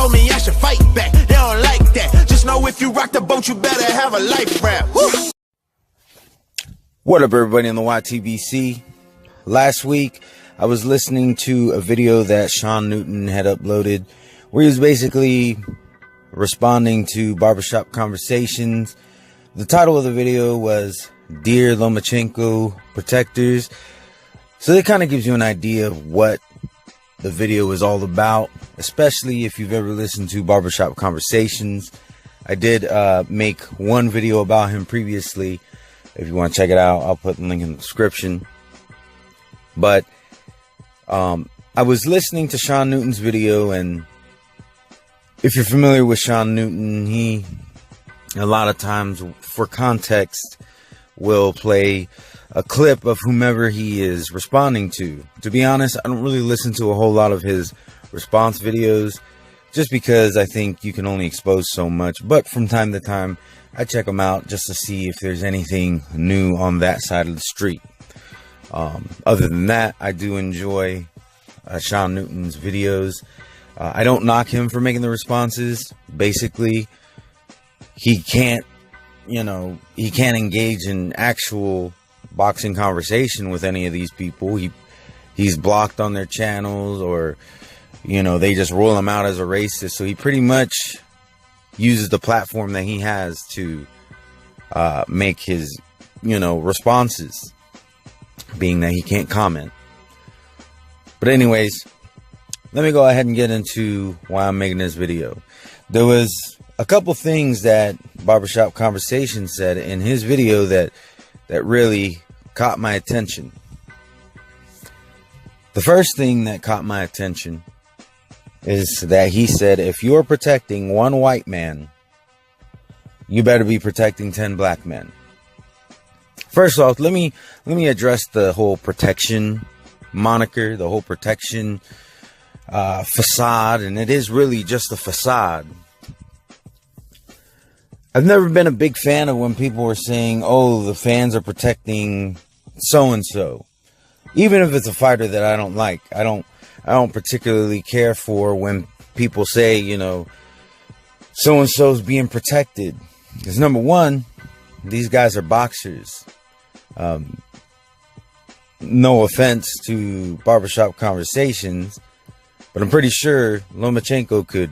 told me I should fight back. They don't like that. Just know if you rock the boat, you better have a life raft. Woo! What up, everybody in the YTBC? Last week, I was listening to a video that Sean Newton had uploaded where he was basically responding to Barbershp conversations. The title of the video was Dear Lomachenko Protectors. So that kind of gives you an idea of what the video is all about, especially if you've ever listened to Barbershp conversations. I did make one video about him previously. If you want to check it out, I'll put the link in the description. But I was listening to Sean Newton's video, and if you're familiar with Sean Newton, he a lot of times, for context, will play a clip of whomever he is responding to. To be honest, I don't really listen to a whole lot of his response videos, just because I think you can only expose so much. But from time to time, I check them out just to see if there's anything new on that side of the street. Other than that, I do enjoy Sean Newton's videos. I don't knock him for making the responses. Basically, he can't engage in actual boxing conversation with any of these people. He's blocked on their channels, or they just rule him out as a racist. So he pretty much uses the platform that he has to make his responses, being that he can't comment. But anyways, let me go ahead and get into why I'm making this video. There was a couple things that Barbershp Conversation said in his video that really caught my attention. The first thing that caught my attention is that he said, if you're protecting one white man, you better be protecting 10 black men. First off, let me address the whole protection moniker, the whole protection facade, and it is really just a facade. I've never been a big fan of when people are saying, oh, the fans are protecting so-and-so. Even if it's a fighter that I don't like. I don't particularly care for when people say, so-and-so's being protected. Because number one, these guys are boxers. No offense to Barbershp Conversations, but I'm pretty sure Lomachenko could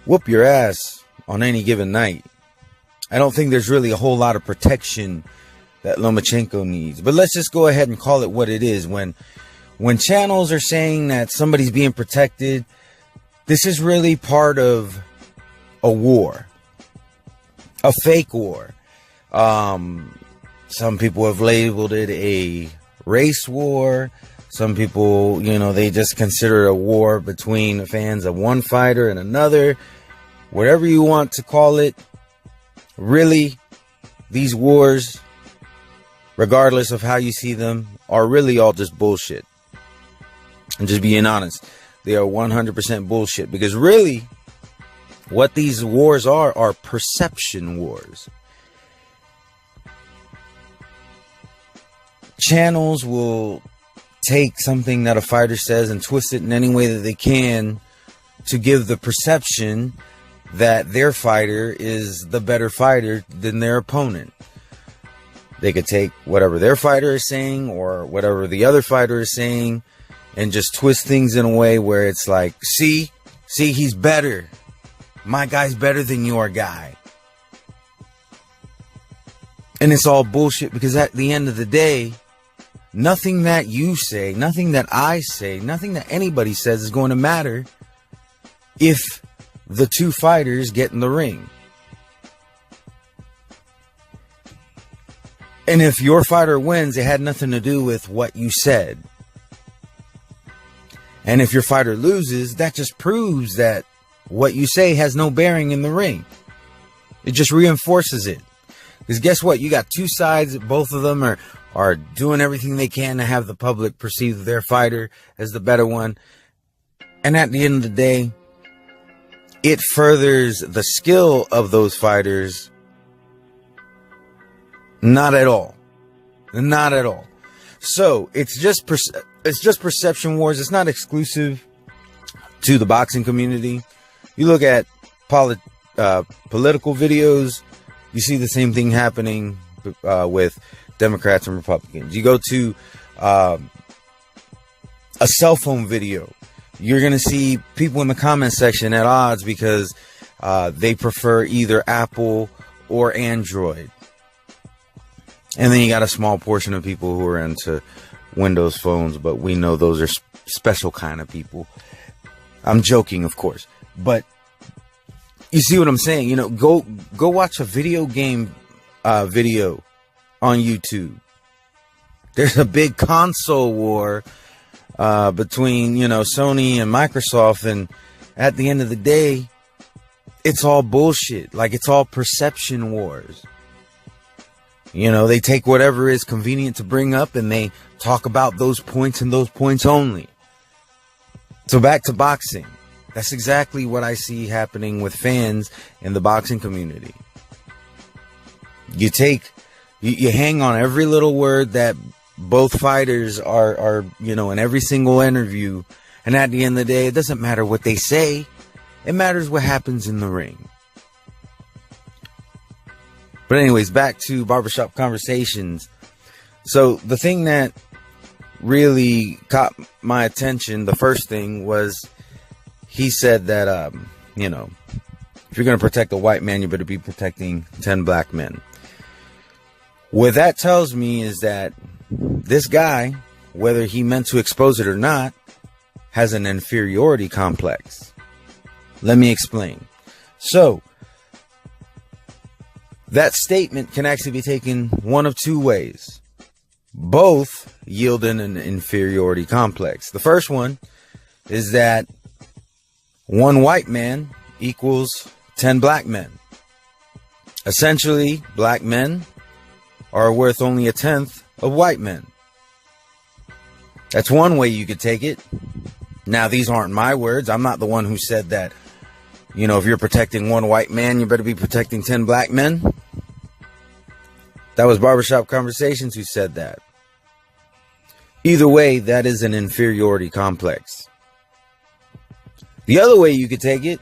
whoop your ass on any given night. I don't think there's really a whole lot of protection that Lomachenko needs. But let's just go ahead and call it what it is. When channels are saying that somebody's being protected, this is really part of a war. A fake war. Some people have labeled it a race war. Some people, they just consider it a war between the fans of one fighter and another. Whatever you want to call it. Really, these wars, regardless of how you see them, are really all just bullshit. And just being honest, they are 100% bullshit. Because really, what these wars are perception wars. Channels will take something that a fighter says and twist it in any way that they can to give the perception that their fighter is the better fighter than their opponent. They could take whatever their fighter is saying or whatever the other fighter is saying and just twist things in a way where it's like, see, he's better. My guy's better than your guy. And it's all bullshit, because at the end of the day, nothing that you say, nothing that I say, nothing that anybody says is going to matter if the two fighters get in the ring. And if your fighter wins, it had nothing to do with what you said. And if your fighter loses, that just proves that what you say has no bearing in the ring. It just reinforces it. Because guess what? You got two sides. Both of them are doing everything they can to have the public perceive their fighter as the better one. And at the end of the day, it furthers the skill of those fighters. Not at all. Not at all. So it's just perception wars. It's not exclusive to the boxing community. You look at political videos, you see the same thing happening with Democrats and Republicans. You go to a cell phone video, you're going to see people in the comment section at odds because they prefer either Apple or Android. And then you got a small portion of people who are into Windows phones, but we know those are special kind of people. I'm joking, of course, but you see what I'm saying? You know, go watch a video game video on YouTube. There's a big console war between, you know, Sony and Microsoft, and at the end of the day, it's all bullshit. Like, it's all perception wars. You know, they take whatever is convenient to bring up and they talk about those points and those points only. So back to boxing. That's exactly what I see happening with fans in the boxing community. You hang on every little word that both fighters are, you know, in every single interview. And at the end of the day, it doesn't matter what they say. It matters what happens in the ring. But anyways, back to Barbershop Conversations. So the thing that really caught my attention, the first thing was he said that, you know, if you're going to protect a white man, you better be protecting 10 black men. What that tells me is that this guy, whether he meant to expose it or not, has an inferiority complex. Let me explain. So, that statement can actually be taken one of two ways, both yielding an inferiority complex. The first one is that one white man equals 10 black men. Essentially, black men are worth only a tenth of white men. That's one way you could take it. Now, these aren't my words. I'm not the one who said that, you know, if you're protecting one white man, you better be protecting 10 black men. That was Barbershop Conversations who said that. Either way, that is an inferiority complex. The other way you could take it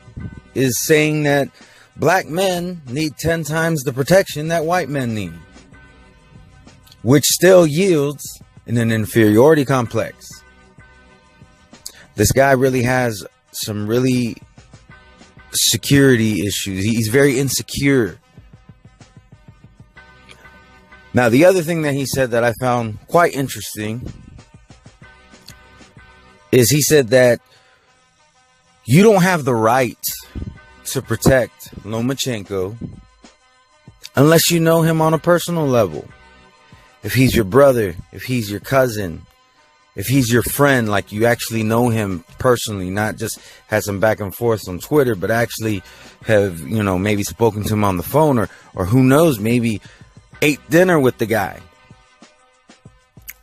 is saying that black men need 10 times the protection that white men need, which still yields in an inferiority complex. This guy really has some really security issues. He's very insecure. Now, the other thing that he said that I found quite interesting is he said that you don't have the right to protect Lomachenko unless you know him on a personal level. If he's your brother, if he's your cousin, if he's your friend, like you actually know him personally, not just had some back and forth on Twitter, but actually have, you know, maybe spoken to him on the phone, or who knows, maybe ate dinner with the guy.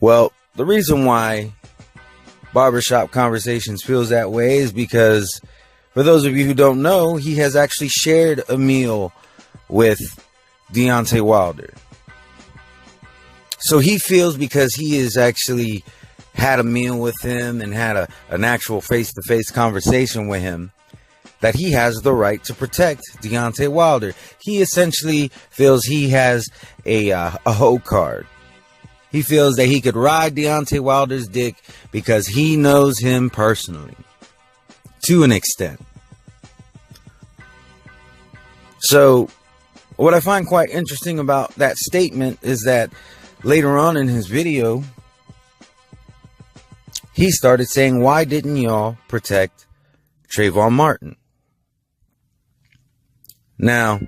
Well, the reason why Barbershop Conversations feels that way is because, for those of you who don't know, he has actually shared a meal with Deontay Wilder. So he feels, because he has actually had a meal with him and had an actual face-to-face conversation with him, that he has the right to protect Deontay Wilder. He essentially feels he has a hoe card. He feels that he could ride Deontay Wilder's dick because he knows him personally, to an extent. So, what I find quite interesting about that statement is that later on in his video, he started saying, why didn't y'all protect Trayvon Martin? Now,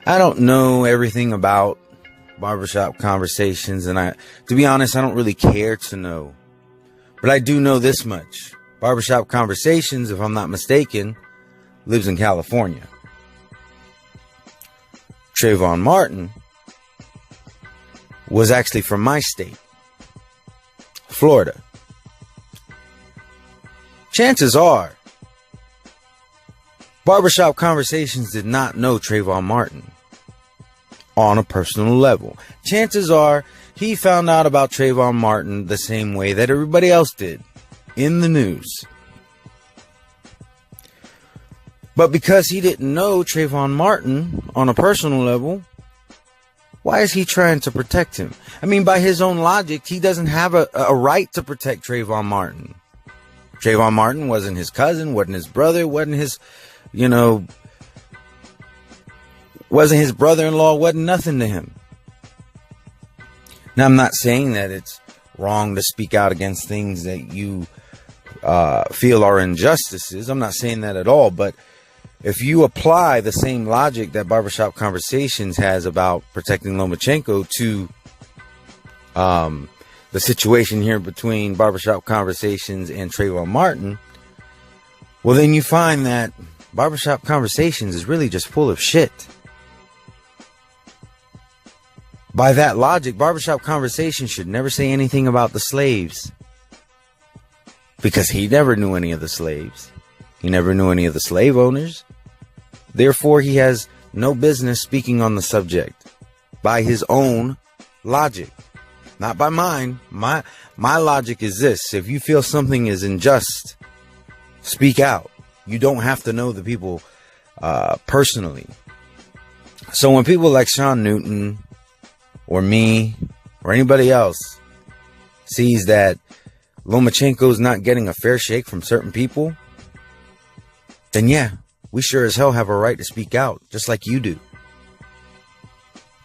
I don't know everything about Barbershop Conversations, and to be honest, I don't really care to know. But I do know this much. Barbershop Conversations, if I'm not mistaken, lives in California. Trayvon Martin was actually from my state, Florida. Chances are, Barbershop Conversations did not know Trayvon Martin on a personal level. Chances are, he found out about Trayvon Martin the same way that everybody else did, in the news. But because he didn't know Trayvon Martin on a personal level, why is he trying to protect him? I mean, by his own logic, he doesn't have a right to protect Trayvon Martin. Trayvon Martin wasn't his cousin, wasn't his brother, wasn't his, wasn't his brother-in-law, wasn't nothing to him. Now, I'm not saying that it's wrong to speak out against things that you feel are injustices. I'm not saying that at all. But if you apply the same logic that Barbershop Conversations has about protecting Lomachenko to the situation here between Barbershop Conversations and Trayvon Martin, well, then you find that Barbershop Conversations is really just full of shit. By that logic, Barbershop Conversations should never say anything about the slaves, because he never knew any of the slaves. He never knew any of the slave owners. Therefore, he has no business speaking on the subject by his own logic, not by mine. My logic is this: if you feel something is unjust, speak out. You don't have to know the people personally. So when people like Sean Newton or me or anybody else sees that Lomachenko's not getting a fair shake from certain people, then yeah, we sure as hell have a right to speak out, just like you do.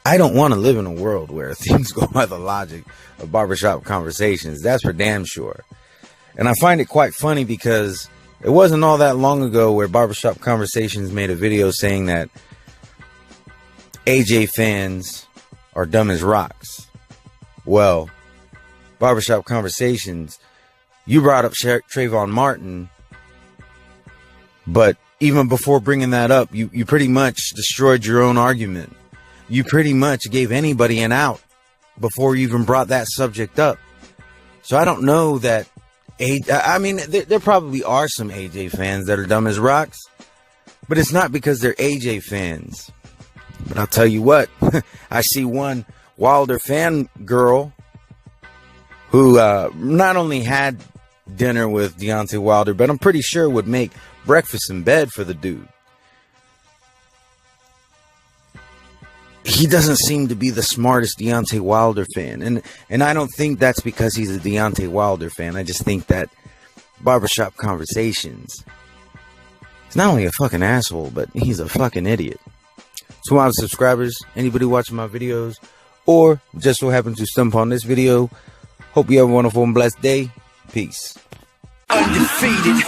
I don't want to live in a world where things go by the logic of Barbershop Conversations. That's for damn sure. And I find it quite funny because it wasn't all that long ago where Barbershop Conversations made a video saying that AJ fans are dumb as rocks. Well, Barbershop Conversations, you brought up Trayvon Martin, but even before bringing that up, you pretty much destroyed your own argument. You pretty much gave anybody an out before you even brought that subject up. So I don't know that there probably are some AJ fans that are dumb as rocks, but it's not because they're AJ fans. But I'll tell you what, I see one Wilder fan girl who not only had dinner with Deontay Wilder, but I'm pretty sure would make breakfast in bed for the dude. He doesn't seem to be the smartest Deontay Wilder fan. And I don't think that's because he's a Deontay Wilder fan. I just think that Barbershop Conversations, he's not only a fucking asshole, but he's a fucking idiot. To my subscribers, anybody watching my videos, or just so happen to stumble on this video, hope you have a wonderful and blessed day. Peace. Undefeated.